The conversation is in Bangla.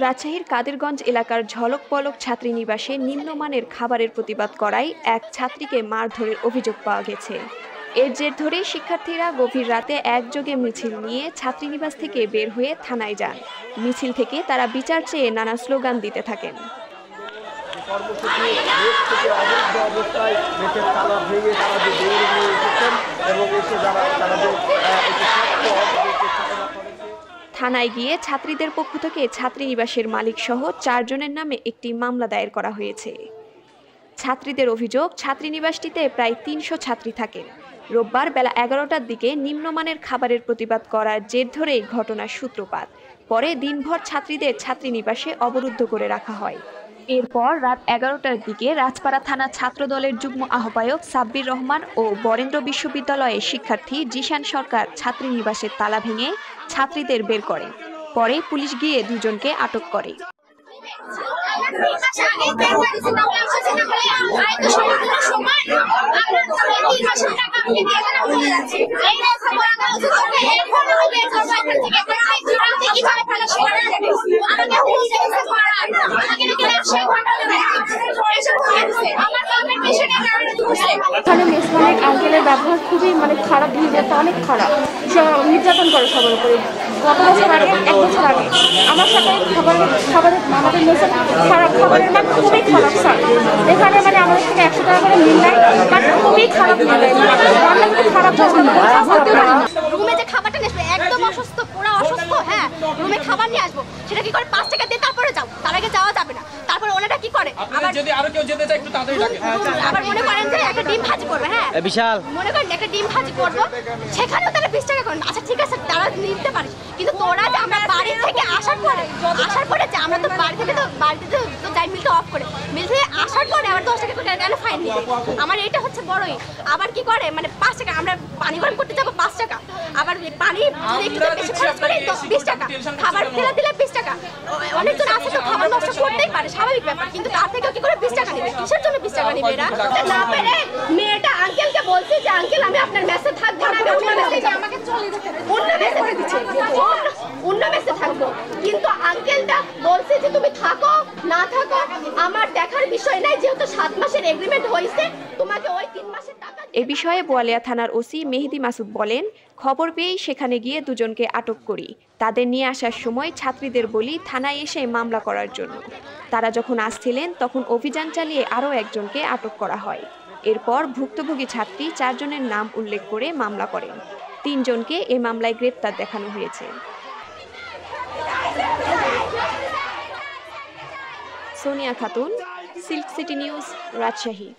রাজশাহীর কাদেরগঞ্জ এলাকার ঝলক পলক ছাত্রীনিবাসে নিম্নমানের খাবারের প্রতিবাদ করায় এক ছাত্রীকে মারধরের অভিযোগ পাওয়া গেছে। এর জের ধরে শিক্ষার্থীরা গভীর রাতে একযোগে মিছিল নিয়ে ছাত্রীনিবাস থেকে বের হয়ে থানায় যান। মিছিল থেকে তারা বিচার চেয়ে নানা স্লোগান দিতে থাকেন। থানায় গিয়ে ছাত্রীদের পক্ষ থেকে ছাত্রীনিবাসের মালিক সহ 4 জনের নামে একটি মামলা দায়ের করা হয়েছে। ছাত্রীদের অভিযোগ, ছাত্রীনিবাসটিতে প্রায় 300 ছাত্রী থাকেন। রোববার বেলা 11টার দিকে নিম্নমানের খাবারের প্রতিবাদ করার জের ধরেই ঘটনার সূত্রপাত। পরে দিনভর ছাত্রীদের ছাত্রীনিবাসে অবরুদ্ধ করে রাখা হয়। এরপর রাত 11টার দিকে রাজপাড়া থানা ছাত্রদলের যুগ্ম আহ্বায়ক সাব্বির রহমান ও বরেন্দ্র বিশ্ববিদ্যালয়ের শিক্ষার্থী জিশান সরকার ছাত্রীনিবাসের তালা ভেঙে ছাত্রীদের বের করে। পরে পুলিশ গিয়ে দুজনকে আটক করে। আঙ্কেলের ব্যবহার খুবই খারাপ, বিহেভিয়ারটা অনেক খারাপ, নির্যাতন করে সবার উপরে। গত বছর আগে, 1 বছর আগে আমার সাথে খাবারের আমাদের মেসে খাবারের মান খুবই খারাপ স্যার। এখানে আমাদের থেকে 100 টাকা করে মিল নেয়, বাট খুবই খারাপ মিল নেয়, রান্না খুব খারাপ। রুমে যে খাবারটা নিয়ে আসবে একদম অসুস্থ, পুরো অসুস্থ। হ্যাঁ, রুমে খাবার নিয়ে আসবো, সেটা কি করে 5 টাকা দিয়ে তারপরে যাও, তার আগে যাওয়া যাবে না। তারপরে ওনারা কি করে, যদি আরো কেউ যেতে চায় একটু তাড়াতাড়ি ডাকে। আবার মনে করেন যে একটা ডিম ভাজি করবে। হ্যাঁ বিশাল, মনে করেন একটা ডিম ভাজি করবো, সেখানেও তারা 20 টাকা করেন। আচ্ছা ঠিক আছে, তারা নিতে পারে, কিন্তু তোরা যে আমরা বাড়ি থেকে আসার পরে যে আমরা তো বাড়িতে তো যাই মিলটা অফ করে, মিল থেকে আসার পরে আবার 10 টাকা করে কেন ফাইন দিবে? আমার এটা হচ্ছে বড়ই। আবার কি করে 5 টাকা, আমরা পানি গরম করতে যাবো 5 টাকা, আবার পানি একটু বেশি খরচ করি তো 20 টাকা, খাবার ফেলে দিলে 20 টাকা। অনেকজন আছে তো খাবার নষ্ট করতেই পারে, স্বাভাবিক ব্যাপার, কিন্তু তার থেকে কি করে 20 টাকা নেবে? কিসের জন্য 20 টাকা নেবে এরা? না পেরে মেয়েটা আঙ্কেলকে বলছে যে আঙ্কেল আমি আপনার মেসে থাকবো না, আমি অন্য মেসে আমাকে চলে যেতে হবে, অন্য মেসে দিচ্ছে, অন্য মেসে থাকবো। কিন্তু আঙ্কেলটা বলছে যে তুমি থাকো না থাকো আমার দেখার বিষয় নাই, যেহেতু 7 মাসের এগ্রিমেন্ট হয়েছে, তোমাকে ওই 3 মাসের টাকা। এ বিষয়ে বোয়ালিয়া থানার ওসি মেহেদি মাসুদ বলেন, খবর পেয়েই সেখানে গিয়ে দুজনকে আটক করি। তাদের নিয়ে আসার সময় ছাত্রীদের বলি থানায় এসে মামলা করার জন্য। তারা যখন আসছিলেন তখন অভিযান চালিয়ে আরও একজনকে আটক করা হয়। এরপর ভুক্তভোগী ছাত্রী 4 জনের নাম উল্লেখ করে মামলা করেন। 3 জনকে এ মামলায় গ্রেপ্তার দেখানো হয়েছে। Sonia Khatun, silk city news, Rajshahi.